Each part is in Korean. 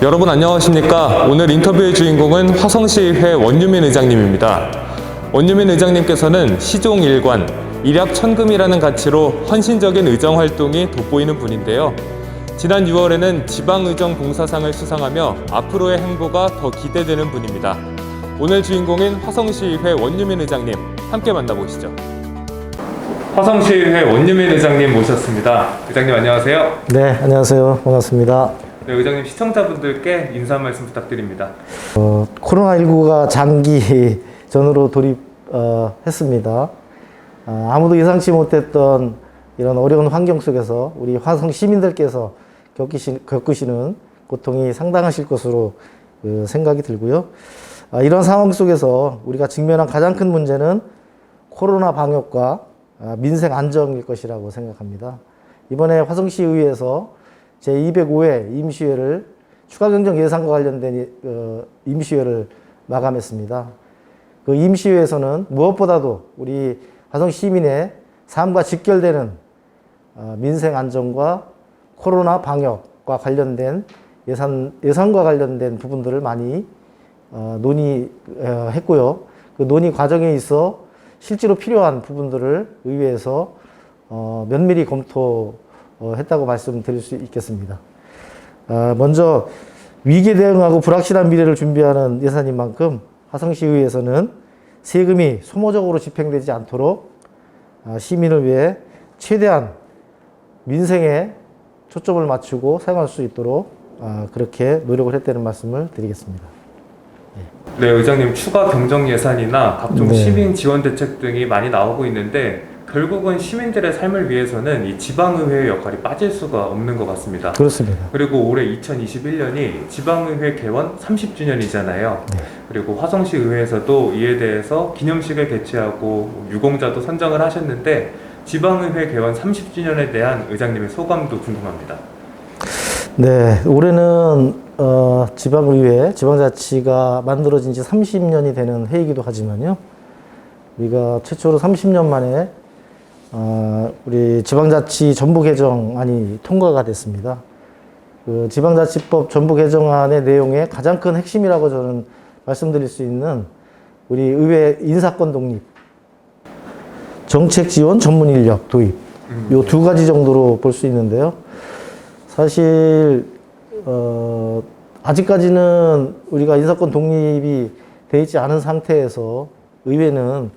여러분 안녕하십니까? 오늘 인터뷰의 주인공은 화성시의회 원유민 의장님입니다. 원유민 의장님께서는 시종 일관, 일약 천금이라는 가치로 헌신적인 의정 활동이 돋보이는 분인데요. 지난 6월에는 지방의정 봉사상을 수상하며 앞으로의 행보가 더 기대되는 분입니다. 오늘 주인공인 화성시의회 원유민 의장님, 함께 만나보시죠. 화성시의회 원유민 의장님 모셨습니다. 의장님 안녕하세요. 네, 안녕하세요. 반갑습니다. 네, 의장님 시청자분들께 인사 말씀 부탁드립니다. 코로나19가 장기전으로 돌입했습니다. 아무도 예상치 못했던 이런 어려운 환경 속에서 우리 화성 시민들께서 겪으시는 고통이 상당하실 것으로 생각이 들고요. 이런 상황 속에서 우리가 직면한 가장 큰 문제는 코로나 방역과 민생 안정일 것이라고 생각합니다. 이번에 화성시의회에서 제205회 임시회를 추가 경정 예산과 관련된 임시회를 마감했습니다. 그 임시회에서는 무엇보다도 우리 화성 시민의 삶과 직결되는 민생 안정과 코로나 방역과 관련된 예산과 관련된 부분들을 많이 논의했고요. 그 논의 과정에 있어 실제로 필요한 부분들을 의회에서 면밀히 검토했다고 말씀드릴 수 있겠습니다. 먼저 위기에 대응하고 불확실한 미래를 준비하는 예산인 만큼 화성시의회에서는 세금이 소모적으로 집행되지 않도록 시민을 위해 최대한 민생에 초점을 맞추고 사용할 수 있도록 그렇게 노력을 했다는 말씀을 드리겠습니다. 네, 의장님 추가 경정 예산이나 각종 네. 시민 지원 대책 등이 많이 나오고 있는데 결국은 시민들의 삶을 위해서는 이 지방의회의 역할이 빠질 수가 없는 것 같습니다. 그렇습니다. 그리고 올해 2021년이 지방의회 개원 30주년이잖아요. 네. 그리고 화성시 의회에서도 이에 대해서 기념식을 개최하고 유공자도 선정을 하셨는데 지방의회 개원 30주년에 대한 의장님의 소감도 궁금합니다. 네, 올해는 지방의회, 지방자치가 만들어진 지 30년이 되는 해이기도 하지만요. 우리가 최초로 30년 만에 우리 지방자치 전부 개정안이 통과가 됐습니다. 그 지방자치법 전부 개정안의 내용의 가장 큰 핵심이라고 저는 말씀드릴 수 있는 우리 의회 인사권 독립, 정책 지원 전문 인력 도입, 요 두 가지 정도로 볼 수 있는데요. 사실 아직까지는 우리가 인사권 독립이 되어 있지 않은 상태에서 의회는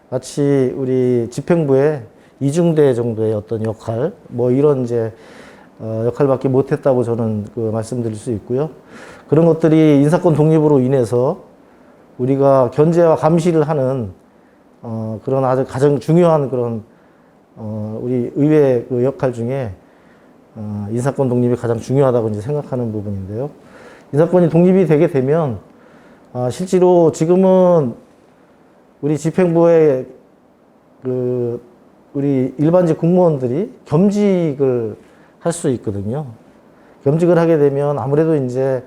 마치 우리 집행부의 이중대 정도의 어떤 역할, 뭐 이런 이제 역할밖에 못했다고 저는 말씀드릴 수 있고요. 그런 것들이 인사권 독립으로 인해서 우리가 견제와 감시를 하는 그런 아주 가장 중요한 그런 우리 의회 그 역할 중에 인사권 독립이 가장 중요하다고 이제 생각하는 부분인데요. 인사권이 독립이 되게 되면 실제로 지금은 우리 집행부의 우리 일반직 공무원들이 겸직을 할 수 있거든요. 겸직을 하게 되면 아무래도 이제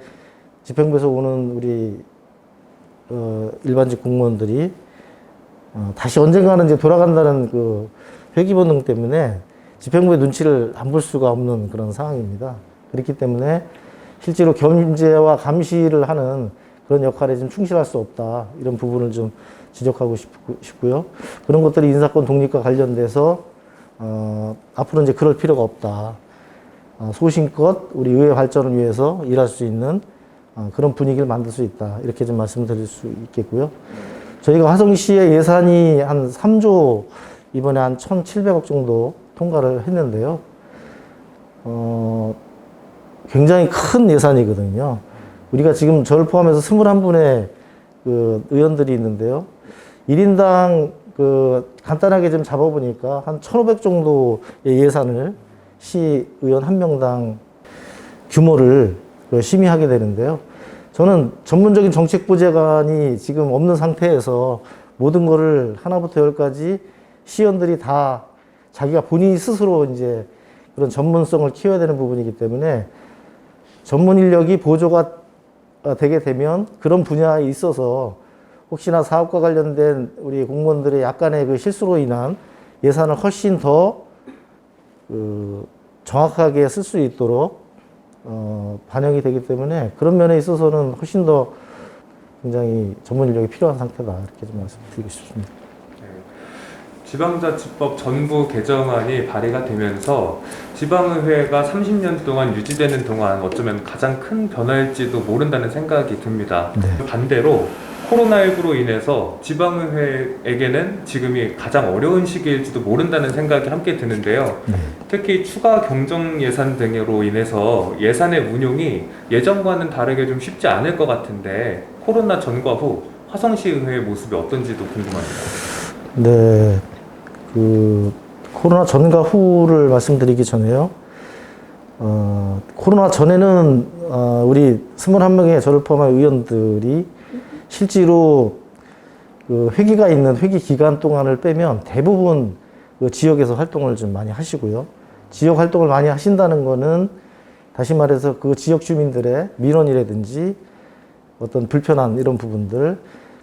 집행부에서 오는 우리 일반직 공무원들이 다시 언젠가는 이제 돌아간다는 그 회귀 본능 때문에 집행부의 눈치를 안 볼 수가 없는 그런 상황입니다. 그렇기 때문에 실제로 견제와 감시를 하는 그런 역할에 좀 충실할 수 없다. 이런 부분을 좀 지적하고 싶고요. 그런 것들이 인사권 독립과 관련돼서 앞으로 이제 그럴 필요가 없다. 소신껏 우리 의회 발전을 위해서 일할 수 있는 그런 분위기를 만들 수 있다. 이렇게 좀 말씀드릴 수 있겠고요. 저희가 화성시의 예산이 한 3조 이번에 한 1,700억 정도 통과를 했는데요. 굉장히 큰 예산이거든요. 우리가 지금 저를 포함해서 21분의 그 의원들이 있는데요. 1인당 간단하게 좀 잡아보니까 한 1,500 정도의 예산을 시의원 한 명당 규모를 심의하게 되는데요. 저는 전문적인 정책부제관이 지금 없는 상태에서 모든 거를 하나부터 열까지 시의원들이 다 자기가 본인이 스스로 이제 그런 전문성을 키워야 되는 부분이기 때문에 전문 인력이 보조가 되게 되면 그런 분야에 있어서 혹시나 사업과 관련된 우리 공무원들의 약간의 그 실수로 인한 예산을 훨씬 더 정확하게 쓸 수 있도록 반영이 되기 때문에 그런 면에 있어서는 훨씬 더 굉장히 전문 인력이 필요한 상태다 이렇게 좀 말씀드리고 싶습니다. 지방자치법 전부 개정안이 발의가 되면서 지방의회가 30년 동안 유지되는 동안 어쩌면 가장 큰 변화일지도 모른다는 생각이 듭니다. 네. 반대로 코로나19로 인해서 지방의회에게는 지금이 가장 어려운 시기일지도 모른다는 생각이 함께 드는데요. 네. 특히 추가 경정 예산 등으로 인해서 예산의 운용이 예전과는 다르게 좀 쉽지 않을 것 같은데 코로나 전과 후 화성시 의회의 모습이 어떤지도 궁금합니다. 네, 코로나 전과 후를 말씀드리기 전에요. 코로나 전에는 우리 21명의 저를 포함한 의원들이 실제로 그 회기가 있는 회기 기간 동안을 빼면 대부분 그 지역에서 활동을 좀 많이 하시고요. 지역 활동을 많이 하신다는 거는 다시 말해서 그 지역 주민들의 민원이라든지 어떤 불편한 이런 부분들,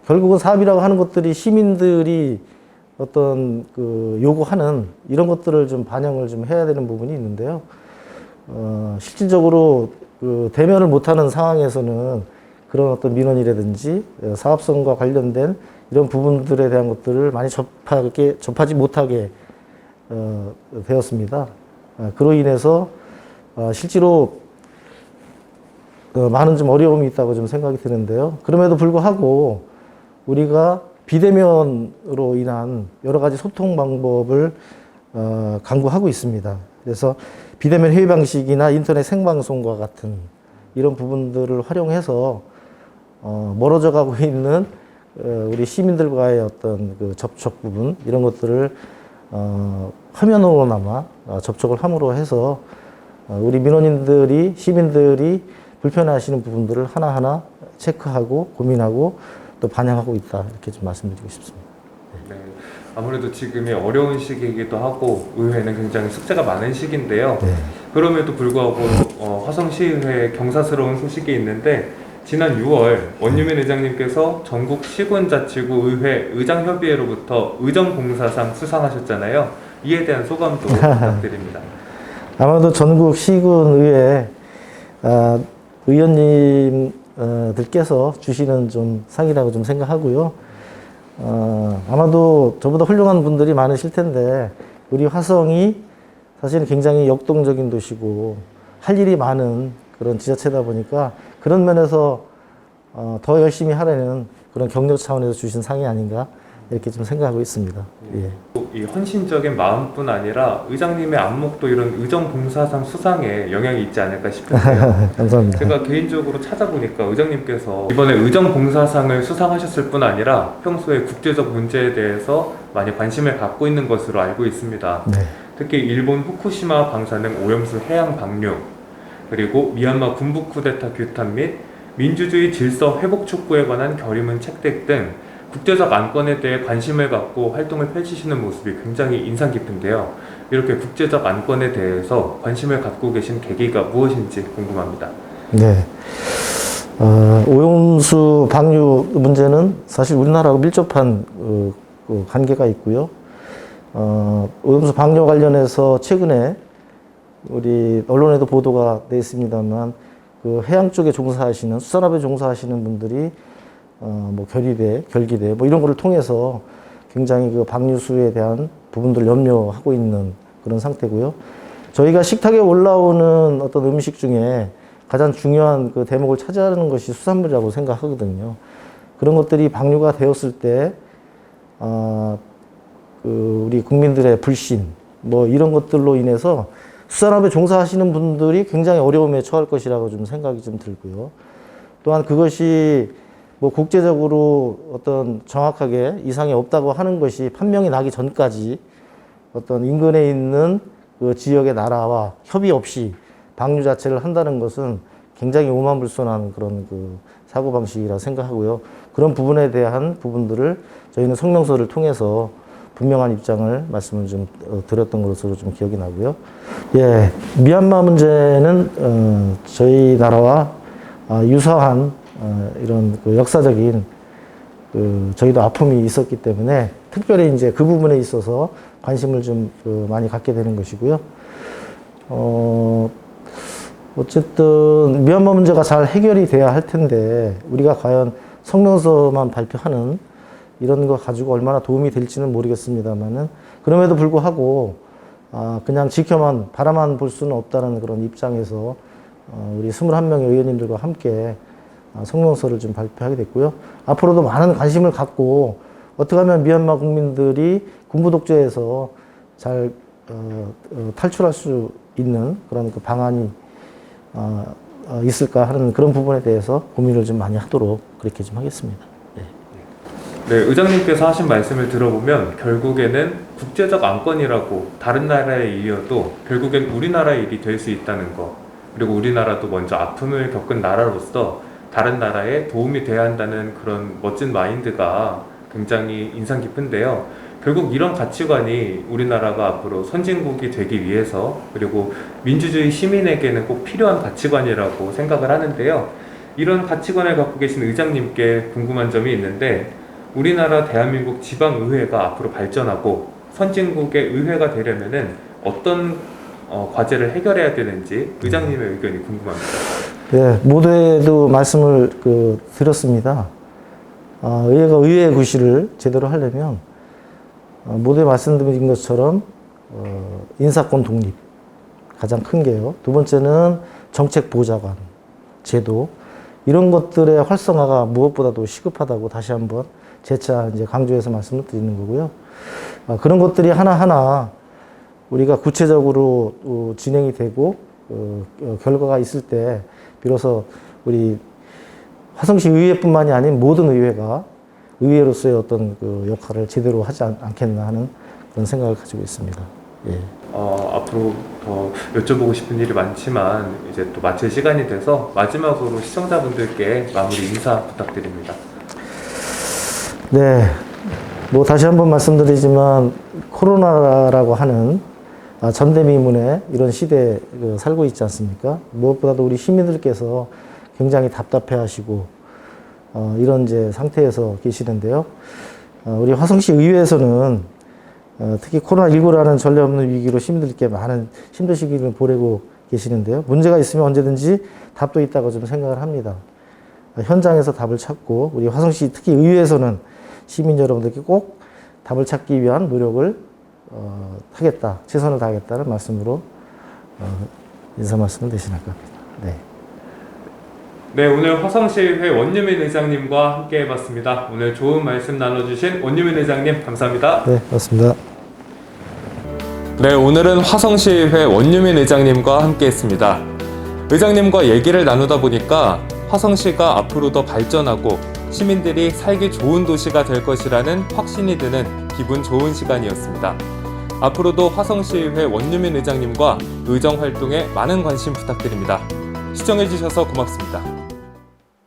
결국은 사업이라고 하는 것들이 시민들이 어떤 그 요구하는 이런 것들을 좀 반영을 좀 해야 되는 부분이 있는데요. 실질적으로 그 대면을 못하는 상황에서는 그런 어떤 민원이라든지 사업성과 관련된 이런 부분들에 대한 것들을 많이 접하지 못하게 되었습니다. 그로 인해서 실제로 많은 좀 어려움이 있다고 좀 생각이 드는데요. 그럼에도 불구하고 우리가 비대면으로 인한 여러 가지 소통 방법을 강구하고 있습니다. 그래서 비대면 회의 방식이나 인터넷 생방송과 같은 이런 부분들을 활용해서 멀어져 가고 있는 우리 시민들과의 어떤 그 접촉 부분 이런 것들을 화면으로나마 접촉을 함으로 해서 우리 민원인들이 시민들이 불편해하시는 부분들을 하나하나 체크하고 고민하고 또 반영하고 있다 이렇게 좀 말씀드리고 싶습니다. 네, 아무래도 지금이 어려운 시기이기도 하고 의회는 굉장히 숙제가 많은 시기인데요. 네. 그럼에도 불구하고 화성시의회에 경사스러운 소식이 있는데 지난 6월 원유민 의장님께서 전국 시군자치구 의회 의장협의회로부터 의정봉사상 수상하셨잖아요. 이에 대한 소감도 부탁드립니다. 아마도 전국 시군의회 의원님들께서 주시는 좀 상이라고 좀 생각하고요. 아마도 저보다 훌륭한 분들이 많으실 텐데 우리 화성이 사실은 굉장히 역동적인 도시고 할 일이 많은 그런 지자체다 보니까 그런 면에서 더 열심히 하려는 그런 격려 차원에서 주신 상이 아닌가 이렇게 좀 생각하고 있습니다. 예. 이 헌신적인 마음뿐 아니라 의장님의 안목도 이런 의정봉사상 수상에 영향이 있지 않을까 싶은데요. 감사합니다. 제가 개인적으로 찾아보니까 의장님께서 이번에 의정봉사상을 수상하셨을 뿐 아니라 평소에 국제적 문제에 대해서 많이 관심을 갖고 있는 것으로 알고 있습니다. 네. 특히 일본 후쿠시마 방사능 오염수 해양 방류, 그리고 미얀마 군부 쿠데타 규탄 및 민주주의 질서 회복 촉구에 관한 결의문 채택 등 국제적 안건에 대해 관심을 갖고 활동을 펼치시는 모습이 굉장히 인상 깊은데요. 이렇게 국제적 안건에 대해서 관심을 갖고 계신 계기가 무엇인지 궁금합니다. 네. 오염수 방류 문제는 사실 우리나라하고 밀접한 관계가 있고요. 오염수 방류 관련해서 최근에 우리 언론에도 보도가 되어 있습니다만 그 해양 쪽에 종사하시는 수산업에 종사하시는 분들이 뭐 결기대 뭐 이런 거를 통해서 굉장히 그 방류수에 대한 부분들을 염려하고 있는 그런 상태고요. 저희가 식탁에 올라오는 어떤 음식 중에 가장 중요한 그 대목을 차지하는 것이 수산물이라고 생각하거든요. 그런 것들이 방류가 되었을 때 우리 국민들의 불신 뭐 이런 것들로 인해서 수산업에 종사하시는 분들이 굉장히 어려움에 처할 것이라고 좀 생각이 좀 들고요. 또한 그것이 뭐 국제적으로 어떤 정확하게 이상이 없다고 하는 것이 판명이 나기 전까지 어떤 인근에 있는 그 지역의 나라와 협의 없이 방류 자체를 한다는 것은 굉장히 오만불손한 그런 그 사고방식이라 생각하고요. 그런 부분에 대한 부분들을 저희는 성명서를 통해서 분명한 입장을 말씀을 좀 드렸던 것으로 좀 기억이 나고요. 예, 미얀마 문제는 저희 나라와 유사한 이런 그 역사적인 저희도 아픔이 있었기 때문에 특별히 이제 그 부분에 있어서 관심을 좀 많이 갖게 되는 것이고요. 어쨌든 미얀마 문제가 잘 해결이 돼야 할 텐데 우리가 과연 성명서만 발표하는 이런 거 가지고 얼마나 도움이 될지는 모르겠습니다만은 그럼에도 불구하고 그냥 지켜만 바라만 볼 수는 없다는 그런 입장에서 우리 21명의 의원님들과 함께 성명서를 좀 발표하게 됐고요. 앞으로도 많은 관심을 갖고 어떻게 하면 미얀마 국민들이 군부 독재에서 잘 탈출할 수 있는 그런 그 방안이 있을까 하는 그런 부분에 대해서 고민을 좀 많이 하도록 그렇게 좀 하겠습니다. 네, 의장님께서 하신 말씀을 들어보면 결국에는 국제적 안건이라고 다른 나라에 이어도 결국엔 우리나라의 일이 될 수 있다는 거, 그리고 우리나라도 먼저 아픔을 겪은 나라로서 다른 나라에 도움이 돼야 한다는 그런 멋진 마인드가 굉장히 인상 깊은데요. 결국 이런 가치관이 우리나라가 앞으로 선진국이 되기 위해서, 그리고 민주주의 시민에게는 꼭 필요한 가치관이라고 생각을 하는데요. 이런 가치관을 갖고 계신 의장님께 궁금한 점이 있는데, 우리나라 대한민국 지방의회가 앞으로 발전하고 선진국의 의회가 되려면은 어떤 과제를 해결해야 되는지 의장님의 의견이 궁금합니다. 네, 모두에도 말씀을 드렸습니다. 의회가 의회 구실을 제대로 하려면 모두에 말씀드린 것처럼 인사권 독립 가장 큰 게요. 두 번째는 정책 보좌관 제도 이런 것들의 활성화가 무엇보다도 시급하다고 다시 한번 재차 이제 강조해서 말씀을 드리는 거고요. 그런 것들이 하나하나 우리가 구체적으로 진행이 되고 결과가 있을 때 비로소 우리 화성시 의회뿐만이 아닌 모든 의회가 의회로서의 어떤 그 역할을 제대로 하지 않겠나 하는 그런 생각을 가지고 있습니다. 예. 앞으로 더 여쭤보고 싶은 일이 많지만 이제 또 마칠 시간이 돼서 마지막으로 시청자분들께 마무리 인사 부탁드립니다. 네, 뭐 다시 한번 말씀드리지만 코로나라고 하는 전대미문의 이런 시대에 살고 있지 않습니까? 무엇보다도 우리 시민들께서 굉장히 답답해하시고 이런 이제 상태에서 계시는데요. 우리 화성시 의회에서는 특히 코로나19라는 전례 없는 위기로 시민들께 많은 힘든 시기를 보내고 계시는데요. 문제가 있으면 언제든지 답도 있다고 좀 생각을 합니다. 현장에서 답을 찾고 우리 화성시 특히 의회에서는 시민 여러분들께 꼭 답을 찾기 위한 노력을 하겠다, 최선을 다하겠다는 말씀으로 인사 말씀을 대신할까 합니다. 네. 네, 오늘 화성시의회 원유민 의장님과 함께 해봤습니다. 오늘 좋은 말씀 나눠주신 원유민 의장님 감사합니다. 네, 고맙습니다. 네, 오늘은 화성시의회 원유민 의장님과 함께 했습니다. 의장님과 얘기를 나누다 보니까 화성시가 앞으로 더 발전하고 시민들이 살기 좋은 도시가 될 것이라는 확신이 드는 기분 좋은 시간이었습니다. 앞으로도 화성시의회 원유민 의장님과 의정 활동에 많은 관심 부탁드립니다. 시청해주셔서 고맙습니다.